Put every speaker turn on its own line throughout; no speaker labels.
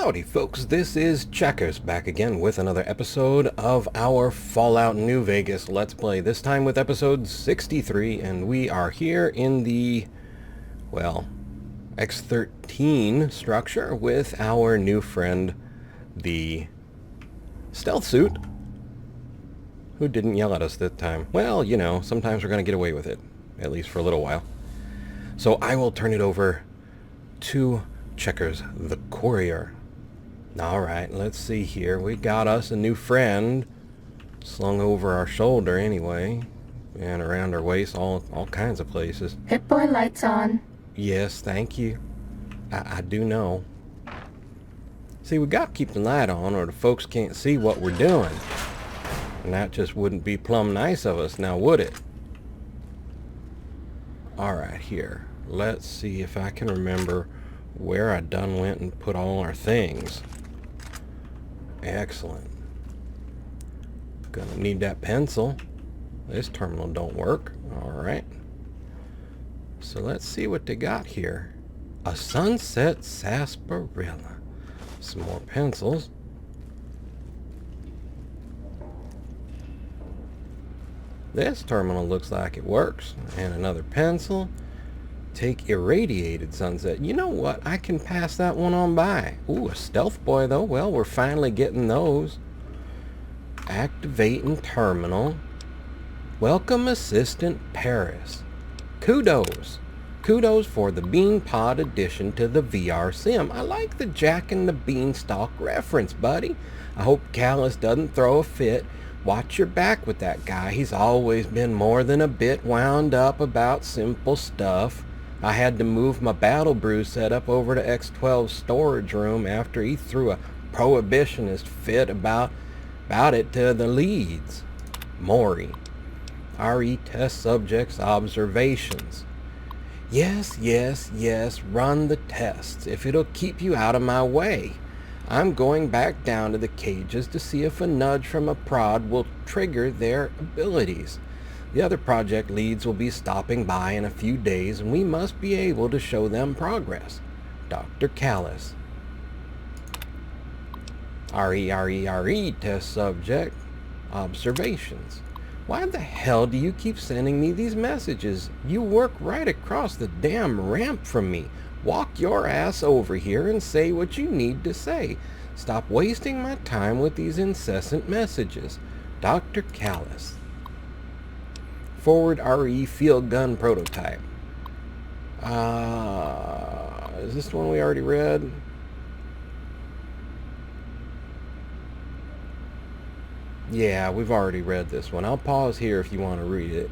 Howdy folks, this is Checkers back again with another episode of our Fallout New Vegas Let's Play, this time with episode 63, and we are here in the, well, X-13 structure with our new friend, the stealth suit, who didn't yell at us this time. Well, you know, sometimes we're going to get away with it, at least for a little while. So I will turn it over to Checkers the Courier. Alright, let's see here. We got us a new friend slung over our shoulder anyway, and around our waist, all kinds of places.
Pip-Boy lights on.
Yes, thank you. I do know. See, we got to keep the light on or the folks can't see what we're doing. And that just wouldn't be plumb nice of us, now would it? Alright, here. Let's see if I can remember where I done went and put all our things. Excellent. Gonna need that pencil. This terminal don't work. Alright. So let's see what they got here. A sunset sarsaparilla. Some more pencils. This terminal looks like it works. And another pencil. Take irradiated sunset. You know what? I can pass that one on by. Ooh, a stealth boy though. Well, we're finally getting those. Activating terminal. Welcome Assistant Paris. Kudos. Kudos for the Beanpod addition to the VR sim. I like the Jack and the Beanstalk reference, buddy. I hope Callus doesn't throw a fit. Watch your back with that guy. He's always been more than a bit wound up about simple stuff. I had to move my Battle Brew setup over to X-12 storage room after he threw a prohibitionist fit about it to the leads. Maury. RE test subjects observations. Yes, yes, yes, run the tests if it'll keep you out of my way. I'm going back down to the cages to see if a nudge from a prod will trigger their abilities. The other project leads will be stopping by in a few days, and we must be able to show them progress. Dr. Callus. RE test subject observations. Why the hell do you keep sending me these messages? You work right across the damn ramp from me. Walk your ass over here and say what you need to say. Stop wasting my time with these incessant messages. Dr. Callus. Forward RE field gun prototype. Is this the one we already read? Yeah, we've already read this one. I'll pause here if you want to read it.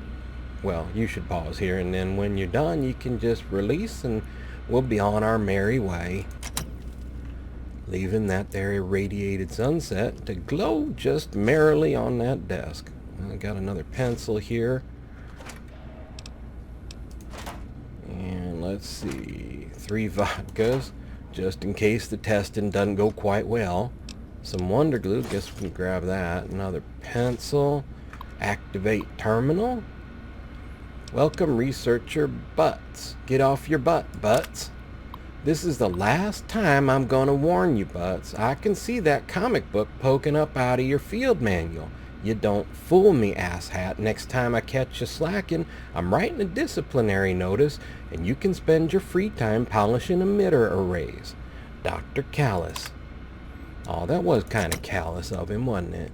Well, you should pause here, and then when you're done, you can just release and we'll be on our merry way. Leaving that there irradiated sunset to glow just merrily on that desk. I got another pencil here. And let's see, 3 vodkas, just in case the testing doesn't go quite well. Some Wonder Glue, guess we can grab that. Another pencil. Activate terminal. Welcome researcher Butts. Get off your butt, Butts. This is the last time I'm gonna warn you, Butts. I can see that comic book poking up out of your field manual. You don't fool me, asshat. Next time I catch you slacking, I'm writing a disciplinary notice, and you can spend your free time polishing emitter arrays. Dr. Callus. Oh, that was kind of callous of him, wasn't it?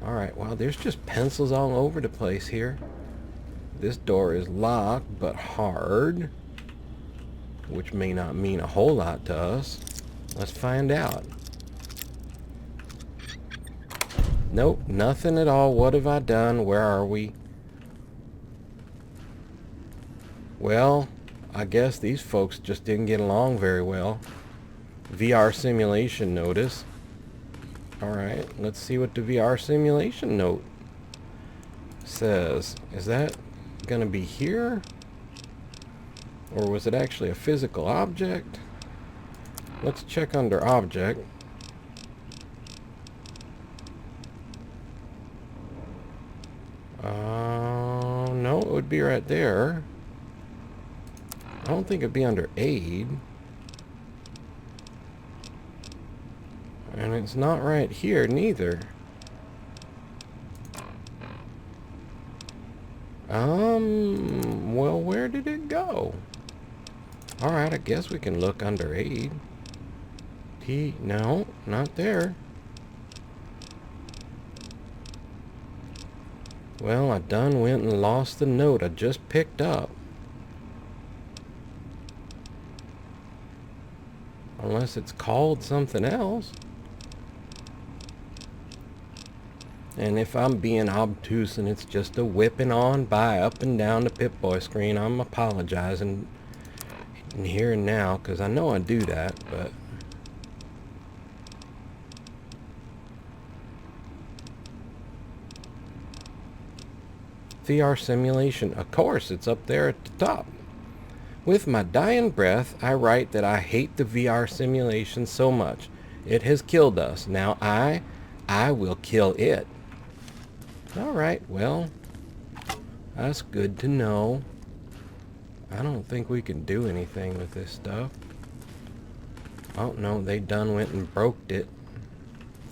Alright, well, there's just pencils all over the place here. This door is locked, but hard, which may not mean a whole lot to us. Let's find out. Nope, nothing at all. What have I done? Where are we? Well, I guess these folks just didn't get along very well. VR simulation notice. Alright, let's see what the VR simulation note says. Is that gonna be here? Or was it actually a physical object? Let's check under object. No, it would be right there. I don't think it'd be under aid. And it's not right here neither. Well, where did it go? Alright, I guess we can look under aid. No, not there. Well, I done went and lost the note I just picked up. Unless it's called something else. And if I'm being obtuse and it's just a whipping on by up and down the Pip-Boy screen, I'm apologizing here and now, because I know I do that, but... VR simulation, of course, it's up there at the top. With my dying breath, I write that I hate the VR simulation so much. It has killed us. Now I will kill it. Alright, well, that's good to know. I don't think we can do anything with this stuff. Oh, no, they done went and broke it.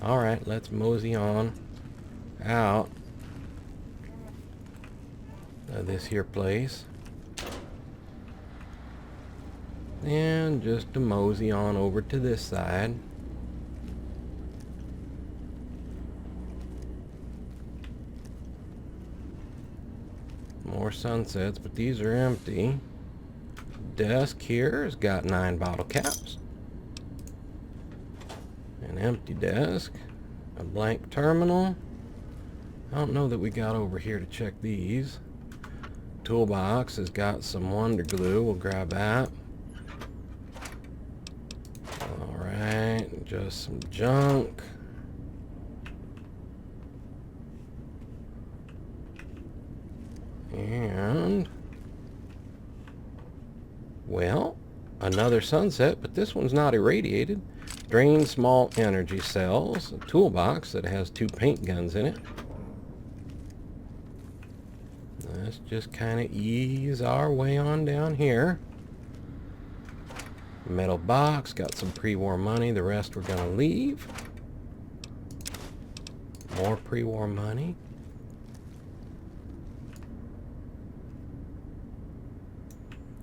Alright, let's mosey on out of this here place. And just to mosey on over to this side. More sunsets, but these are empty. Desk here has got 9 bottle caps. An empty desk. A blank terminal. I don't know that we got over here to check these. Toolbox has got some Wonder Glue. We'll grab that. Alright, just some junk. And, well, another sunset, but this one's not irradiated. Drain small energy cells. A toolbox that has 2 paint guns in it. Let's just kind of ease our way on down here. Metal box, got some pre-war money. The rest we're going to leave. More pre-war money.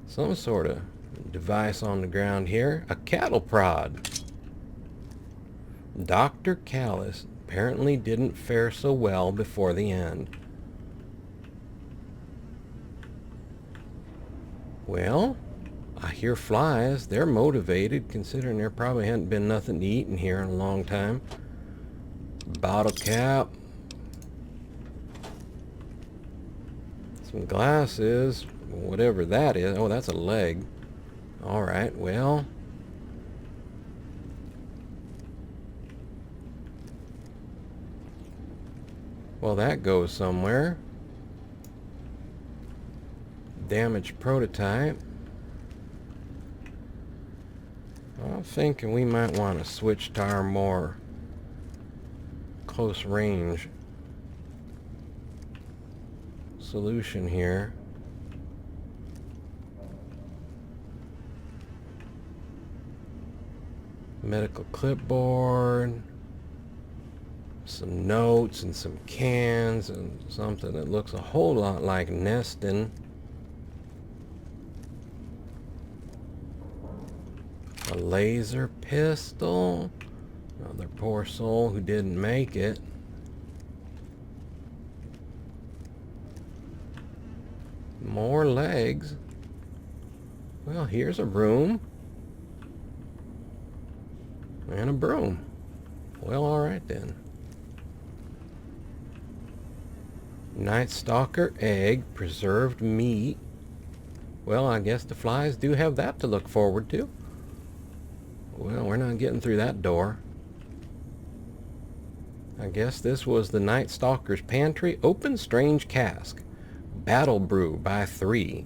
Some sort of device on the ground here. A cattle prod. Dr. Callis apparently didn't fare so well before the end. Well, I hear flies. They're motivated, considering there probably hadn't been nothing to eat in here in a long time. Bottle cap. Some glasses. Whatever that is. Oh, that's a leg. Alright, well. Well, that goes somewhere. Damaged prototype. I'm thinking we might want to switch to our more close range solution here. Medical clipboard, some notes and some cans and something that looks a whole lot like nesting. A laser pistol. Another poor soul who didn't make it. More legs. Well, here's a broom. And a broom. Well, alright then. Night Stalker egg, preserved meat. Well, I guess the flies do have that to look forward to. Well, we're not getting through that door. I guess this was the Night Stalker's pantry. Open strange cask. Battle brew by 3.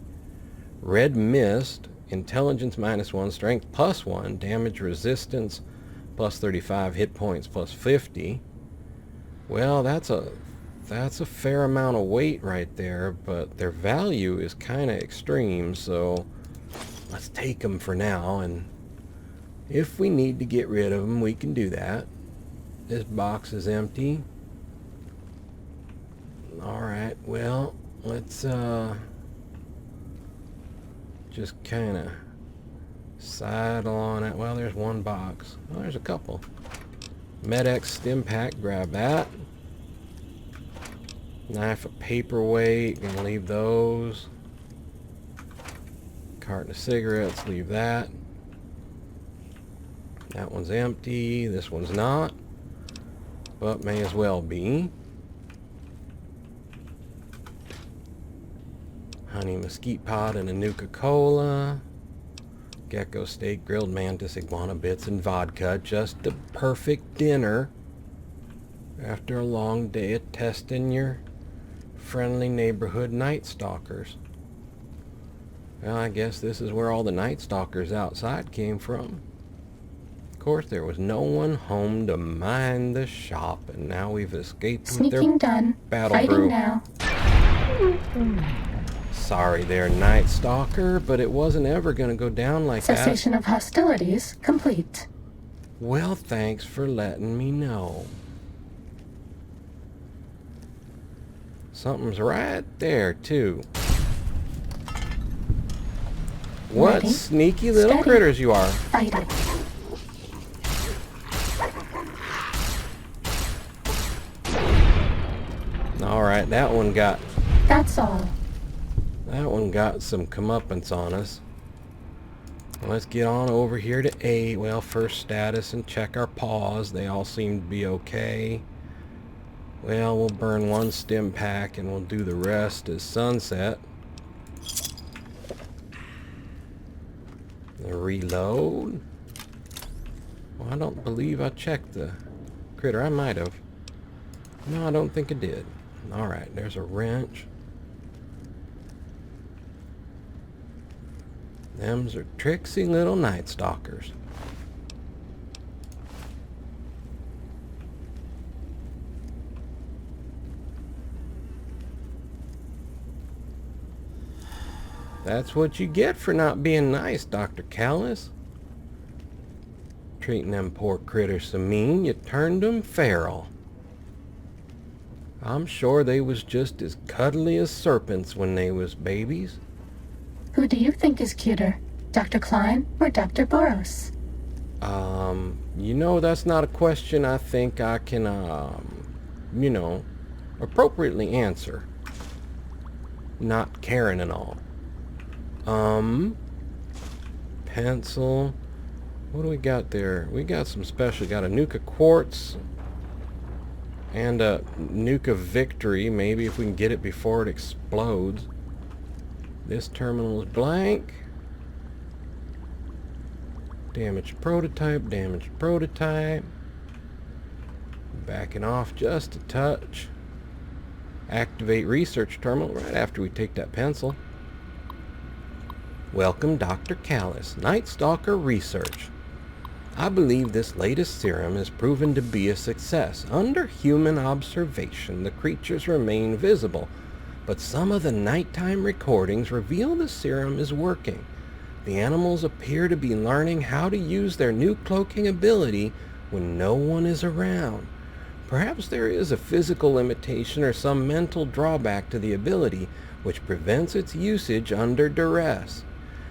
Red mist. Intelligence -1. Strength +1. Damage resistance +35. Hit points +50. Well, that's a fair amount of weight right there, but their value is kind of extreme, so let's take them for now, and if we need to get rid of them, we can do that. This box is empty. Alright, well, let's just kind of sidle on it. Well, there's one box. Well, there's a couple. MedX stim pack, grab that. Knife of paperweight, gonna leave those. Carton of cigarettes, leave that. That one's empty, this one's not, but may as well be. Honey mesquite pod and a Nuka-Cola. Gecko steak, grilled mantis, iguana bits, and vodka. Just the perfect dinner after a long day of testing your friendly neighborhood night stalkers. Well, I guess this is where all the night stalkers outside came from. Of course, there was no one home to mind the shop, and now we've escaped with their battle brew.
Now.
Sorry there, Night Stalker, but it wasn't ever going to go down like that.
Cessation of hostilities complete.
Well, thanks for letting me know. Something's right there, too. What
Ready,
sneaky little
steady,
critters you are.
Fighting.
Alright, that one got...
That's all.
That one got some comeuppance on us. Let's get on over here to A. Well, first status and check our paws. They all seem to be okay. Well, we'll burn one stim pack and we'll do the rest as sunset. Reload. Well, I don't believe I checked the critter. I might have. No, I don't think I did. Alright, there's a wrench. Them's are tricksy little night stalkers. That's what you get for not being nice, Dr. Callis. Treating them poor critters so mean, you turned them feral. I'm sure they was just as cuddly as serpents when they was babies.
Who do you think is cuter, Dr. Klein or Dr. Boros?
You know, that's not a question I think I can, you know, appropriately answer. Not caring and all. Pencil. What do we got there? We got some special. Got a Nuka Quartz and a Nuka Victory. Maybe if we can get it before it explodes. This terminal is blank. Damaged prototype, damaged prototype. Backing off just a touch. Activate research terminal right after we take that pencil. Welcome, Dr. Callis, Night Stalker Research. I believe this latest serum is proven to be a success. Under human observation, the creatures remain visible, but some of the nighttime recordings reveal the serum is working. The animals appear to be learning how to use their new cloaking ability when no one is around. Perhaps there is a physical limitation or some mental drawback to the ability which prevents its usage under duress.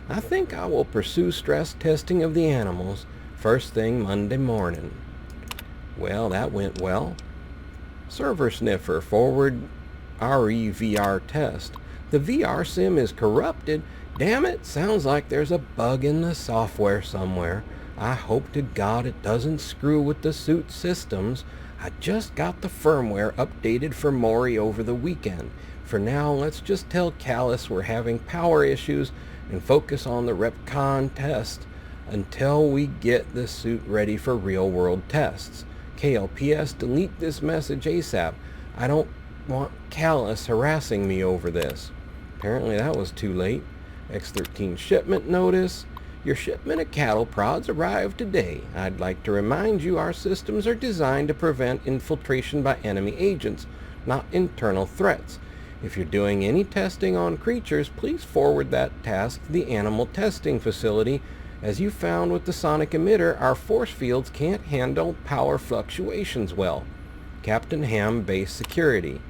I think I will pursue stress testing of the animals first thing Monday morning. Well, that went well. Server sniffer, forward REVR test. The VR sim is corrupted. Damn it, sounds like there's a bug in the software somewhere. I hope to God it doesn't screw with the suit systems. I just got the firmware updated for Maury over the weekend. For now, let's just tell Callis we're having power issues and focus on the RepCon test until we get the suit ready for real-world tests. KLPS, delete this message ASAP. I don't want Callis harassing me over this. Apparently that was too late. X-13 shipment notice. Your shipment of cattle prods arrived today. I'd like to remind you our systems are designed to prevent infiltration by enemy agents, not internal threats. If you're doing any testing on creatures, please forward that task to the animal testing facility As you found with the sonic emitter, our force fields can't handle power fluctuations well. Captain Ham, base security.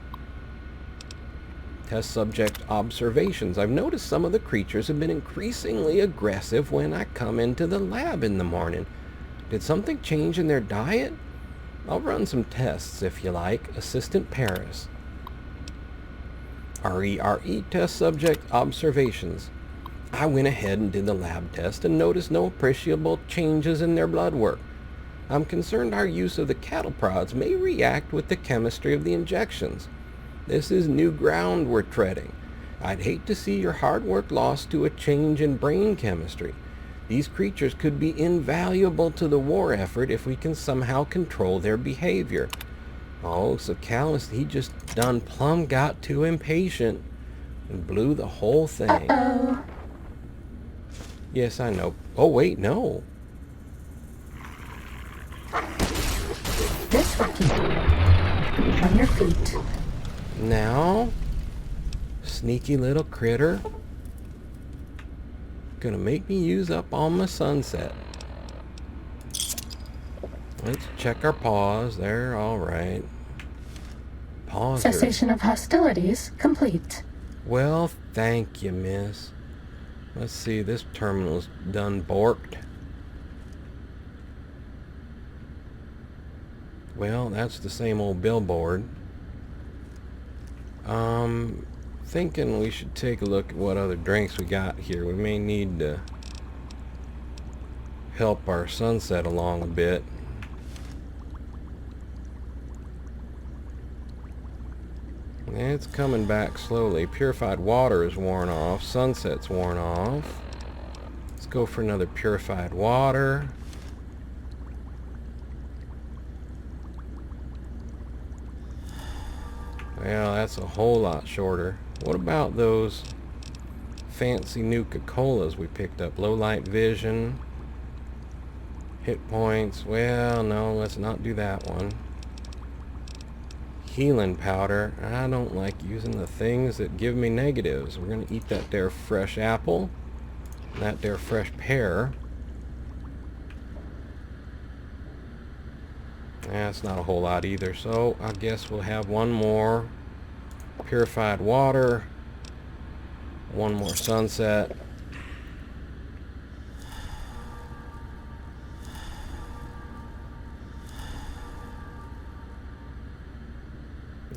Test subject observations. I've noticed some of the creatures have been increasingly aggressive when I come into the lab in the morning. Did something change in their diet? I'll run some tests if you like. Assistant Paris. RERE test subject observations. I went ahead and did the lab test and noticed no appreciable changes in their blood work. I'm concerned our use of the cattle prods may react with the chemistry of the injections. This is new ground we're treading. I'd hate to see your hard work lost to a change in brain chemistry. These creatures could be invaluable to the war effort if we can somehow control their behavior. Oh, so Callus, he just done plumb got too impatient and blew the whole thing.
Uh-oh.
Yes, I know. Oh, wait, no.
This will keep you on your feet.
Now, sneaky little critter. Gonna make me use up all my sunset. Let's check our paws. They're all right. Paws
Cessation of hostilities complete.
Well, thank you, miss. Let's see, this terminal's done borked. Well, that's the same old billboard. Thinking we should take a look at what other drinks we got here. We may need to help our sunset along a bit. It's coming back slowly. Purified water is worn off. Sunset's worn off. Let's go for another purified water. Well, that's a whole lot shorter. What about those fancy Nuka-Colas we picked up? Low light vision. Hit points. Well, no, let's not do that one. Healing powder. I don't like using the things that give me negatives. We're going to eat that there fresh apple. That there fresh pear. That's not a whole lot either. So I guess we'll have one more purified water. One more sunset.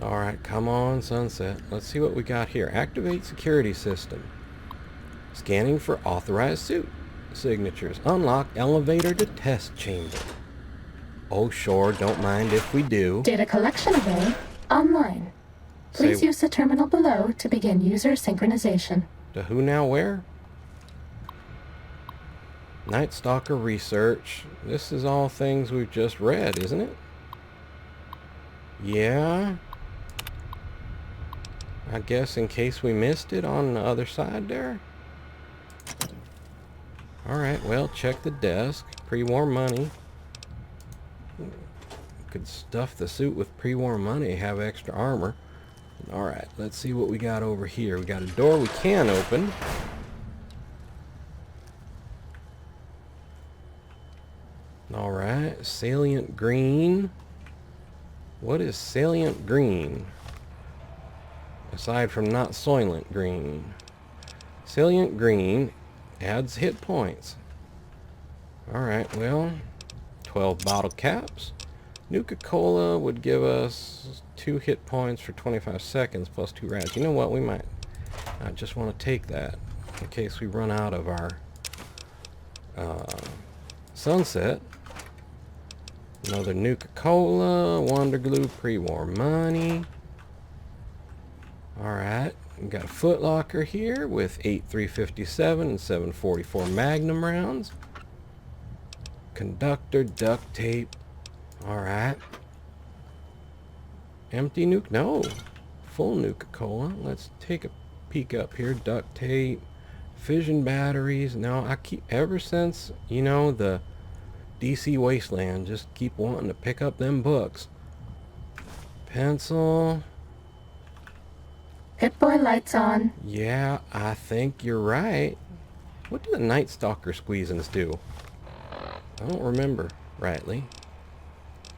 Alright, come on, sunset. Let's see what we got here. Activate security system. Scanning for authorized suit signatures. Unlock elevator to test chamber. Oh, sure, don't mind if we do.
Data collection array online. Please use the terminal below to begin user synchronization.
To who now where? Night Stalker research. This is all things we've just read, isn't it? Yeah. I guess in case we missed it on the other side there. Alright, well, check the desk. Pre-war money. Could stuff the suit with pre-war money, have extra armor. Alright, let's see what we got over here. We got a door we can open. Alright, salient green. What is salient green? Aside from not soylent green. Salient green adds hit points. Alright, well, 12 bottle caps. Nuka-Cola would give us 2 hit points for 25 seconds plus 2 rounds. You know what? We might I just want to take that in case we run out of our sunset. Another Nuka-Cola, Wonder Glue, pre-war money. Alright, we got a Foot Locker here with 8 .357 and 7.44 Magnum rounds. Conductor, duct tape. Alright. Empty nuke? No. Full Nuka-Cola. Let's take a peek up here. Duct tape. Fission batteries. Now, I keep, ever since, you know, the DC Wasteland, just keep wanting to pick up them books. Pencil.
Pip-Boy lights on.
Yeah, I think you're right. What do the Night Stalker squeezins do? I don't remember rightly.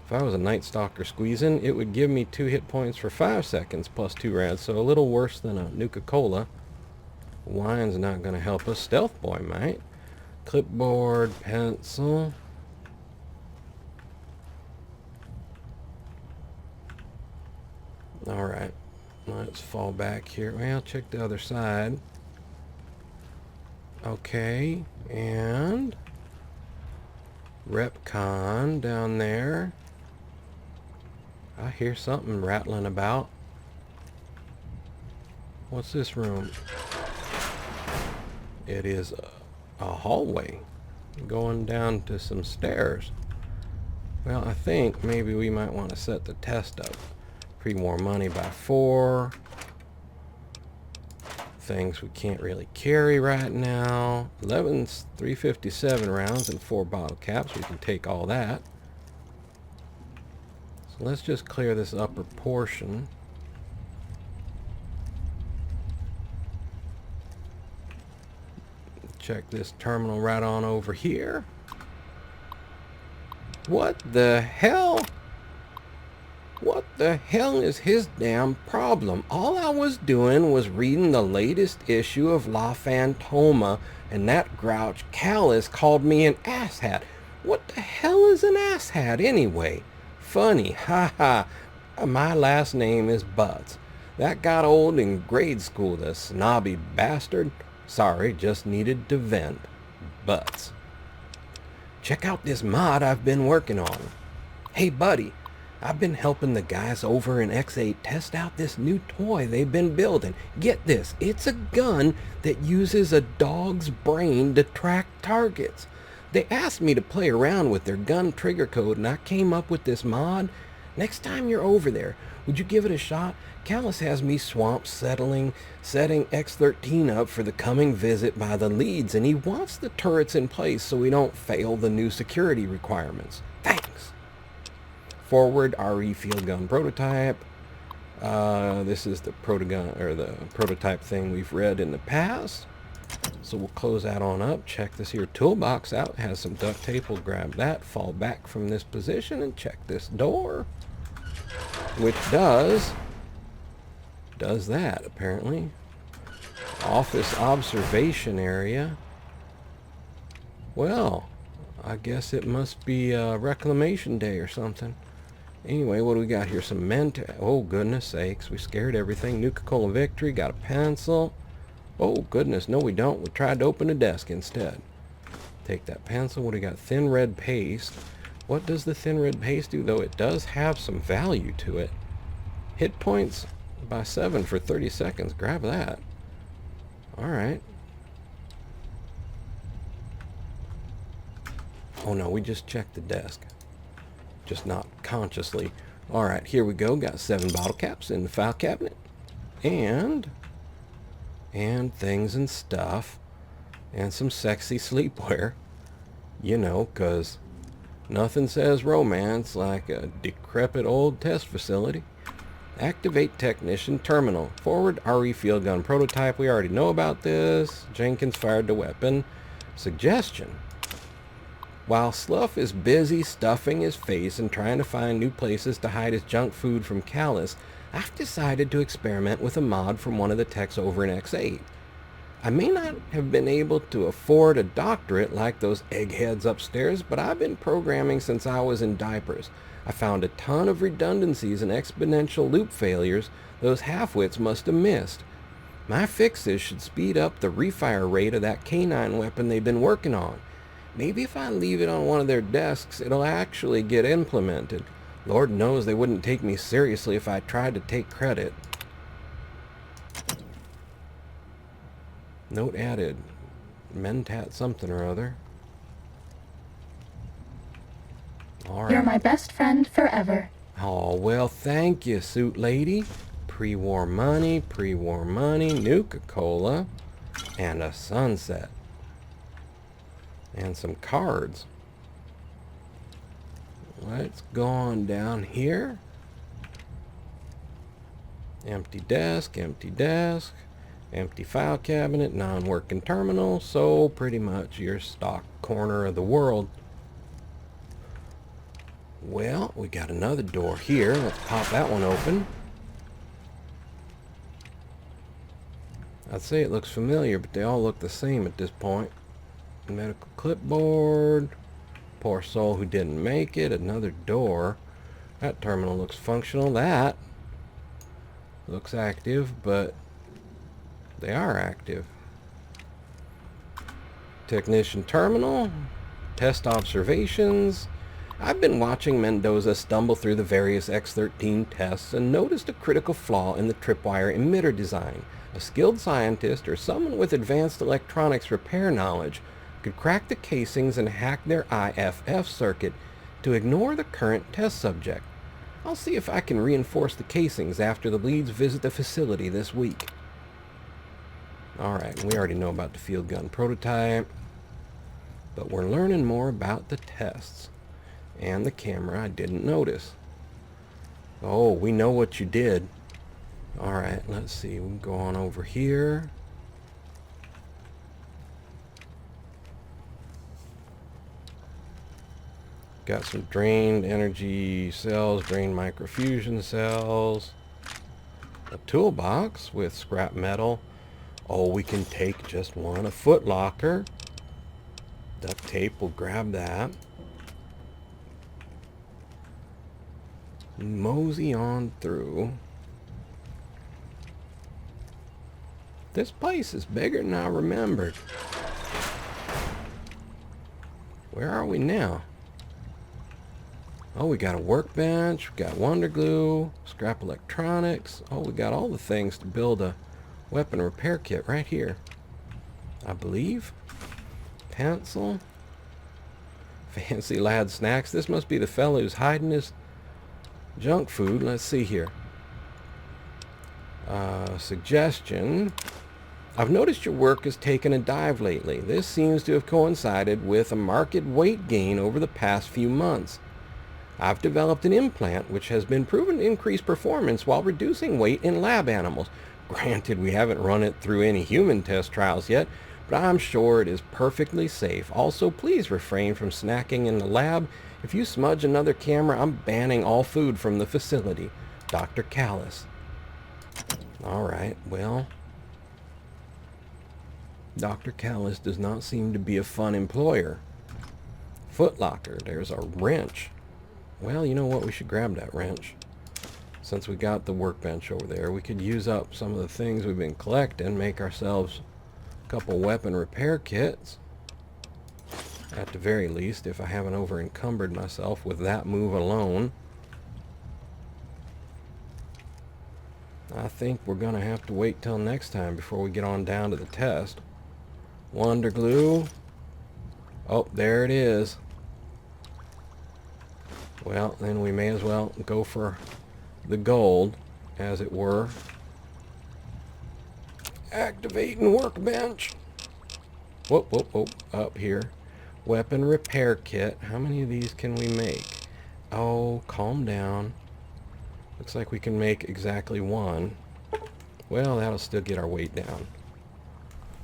If I was a Night Stalker squeezin, it would give me 2 hit points for 5 seconds plus 2 rads, so a little worse than a Nuka-Cola. Wine's not going to help us. Stealth Boy might. Clipboard, pencil. Alright, let's fall back here. Well, check the other side. Okay, and Repcon down there. I hear something rattling about. What's this room? It is a hallway going down to some stairs. Well, I think maybe we might want to set the test up. Pre-war money by 4. Things we can't really carry right now. 11's 357 rounds and 4 bottle caps. We can take all that. So let's just clear this upper portion. Check this terminal right on over here. What the hell? What the hell is his damn problem? All I was doing was reading the latest issue of La Fantoma, and that grouch Callus called me an asshat. What the hell is an asshat anyway? Funny, haha. My last name is Butts. That got old in grade school, the snobby bastard. Sorry, just needed to vent. Butts. Check out this mod I've been working on. Hey buddy, I've been helping the guys over in X8 test out this new toy they've been building. Get this, it's a gun that uses a dog's brain to track targets. They asked me to play around with their gun trigger code, and I came up with this mod. Next time you're over there, would you give it a shot? Callus has me setting X-13 up for the coming visit by the leads, and he wants the turrets in place so we don't fail the new security requirements. Thanks. Forward RE field gun prototype. This is the prototype thing we've read in the past. So we'll close that on up. Check this here toolbox out. It has some duct tape. We'll grab that, fall back from this position, and check this door, which does that apparently. Office observation area. Well, I guess it must be reclamation day or something. Anyway, what do we got here? Some oh goodness sakes, we scared everything. Nuka-Cola victory. Got a pencil. Oh goodness, no we don't. We tried to open a desk instead. Take that pencil. What do we got? Thin red paste. What does the thin red paste do, though? It does have some value to it. Hit points by 7 for 30 seconds. Grab that. Alright. Oh no, we just checked the desk. Just not consciously. Alright, here we go. Got 7 bottle caps in the file cabinet. And things and stuff. And some sexy sleepwear. You know, 'cause nothing says romance like a decrepit old test facility. Activate technician terminal. Forward RE field gun prototype. We already know about this. Jenkins fired the weapon. Suggestion. While Slough is busy stuffing his face and trying to find new places to hide his junk food from Callus, I've decided to experiment with a mod from one of the techs over in X8. I may not have been able to afford a doctorate like those eggheads upstairs, but I've been programming since I was in diapers. I found a ton of redundancies and exponential loop failures those half-wits must have missed. My fixes should speed up the refire rate of that canine weapon they've been working on. Maybe if I leave it on one of their desks, it'll actually get implemented. Lord knows they wouldn't take me seriously if I tried to take credit. Note added. Mentat something or other. All right.
You're my best friend forever.
Oh, well, thank you, suit lady. Pre-war money, Nuka-Cola, and a sunset. And some cards. Let's go on down here. Empty desk, Empty file cabinet, non-working terminal, so pretty much your stock corner of the world. Well, we got another door here. Let's pop that one open. I'd say it looks familiar, but they all look the same at this point. Medical clipboard. Poor soul who didn't make it. Another door. That terminal looks functional. That looks active, but they are active. Technician terminal. Test observations. I've been watching Mendoza stumble through the various X-13 tests and noticed a critical flaw in the tripwire emitter design. A skilled scientist or someone with advanced electronics repair knowledge could crack the casings and hack their IFF circuit to ignore the current test subject. I'll see if I can reinforce the casings after the leads visit the facility this week. Alright, we already know about the field gun prototype, but we're learning more about the tests. And the camera I didn't notice. Oh, we know what you did. Alright, let's see. We can go on over here. Got some drained energy cells, drained microfusion cells. A toolbox with scrap metal. Oh, we can take just one. A foot locker. Duct tape, we'll grab that. Mosey on through. This place is bigger than I remembered. Where are we now? Oh, we got a workbench, we got wonder glue, scrap electronics. Oh, we got all the things to build a weapon repair kit right here, I believe. Pencil. Fancy lad snacks. This must be the fellow who's hiding his junk food. Let's see here. Suggestion. I've noticed your work has taken a dive lately. This seems to have coincided with a marked weight gain over the past few months. I've developed an implant which has been proven to increase performance while reducing weight in lab animals. Granted, we haven't run it through any human test trials yet, but I'm sure it is perfectly safe. Also, please refrain from snacking in the lab. If you smudge another camera, I'm banning all food from the facility. Dr. Callis. Alright, well, Dr. Callis does not seem to be a fun employer. Footlocker, there's a wrench. Well, you know what? We should grab that wrench. Since we got the workbench over there, we could use up some of the things we've been collecting, make ourselves a couple weapon repair kits. At the very least, if I haven't over encumbered myself with that move alone. I think we're going to have to wait till next time before we get on down to the test. Wonder glue. Oh, there it is. Well, then we may as well go for the gold, as it were. Activating workbench. Whoop, whoop, whoop. Up here. Weapon repair kit. How many of these can we make? Oh, calm down. Looks like we can make exactly one. Well, that'll still get our weight down.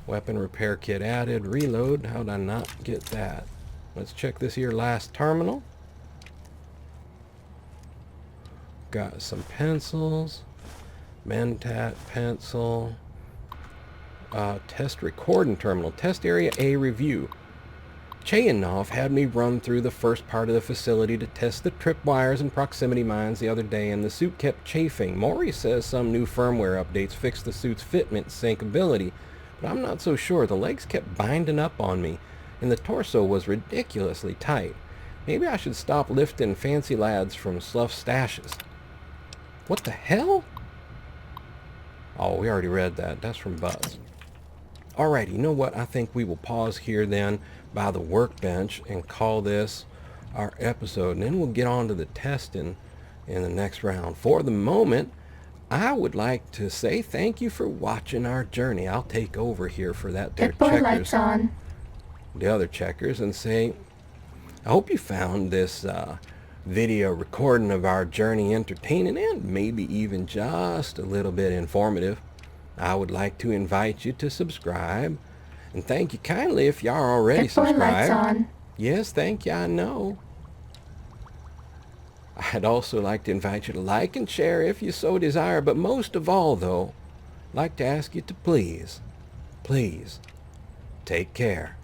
Weapon repair kit added. Reload. How did I not get that? Let's check this here last terminal. Got some pencils. Mentat pencil. Test recording terminal. Test area A review. Chayanov had me run through the first part of the facility to test the tripwires and proximity mines the other day, and the suit kept chafing. Maury says some new firmware updates fixed the suit's fitment sinkability, but I'm not so sure. The legs kept binding up on me, and the torso was ridiculously tight. Maybe I should stop lifting fancy lads from slough stashes. What the hell? Oh, we already read that. That's from Buzz. Alrighty, you know what? I think we will pause here then by the workbench and call this our episode, and then we'll get on to the testing in the next round. For the moment, I would like to say thank you for watching our journey. I'll take over here for that there
Pitbull
Checkers,
lights on.
the other Checkers, and say I hope you found this video recording of our journey entertaining and maybe even just a little bit informative. I would like to invite you to subscribe, and thank you kindly if you are already
Get 4 lights
subscribed.
on.
Yes, thank you, I know. I'd also like to invite you to like and share if you so desire, but most of all, though, I'd like to ask you to please, take care.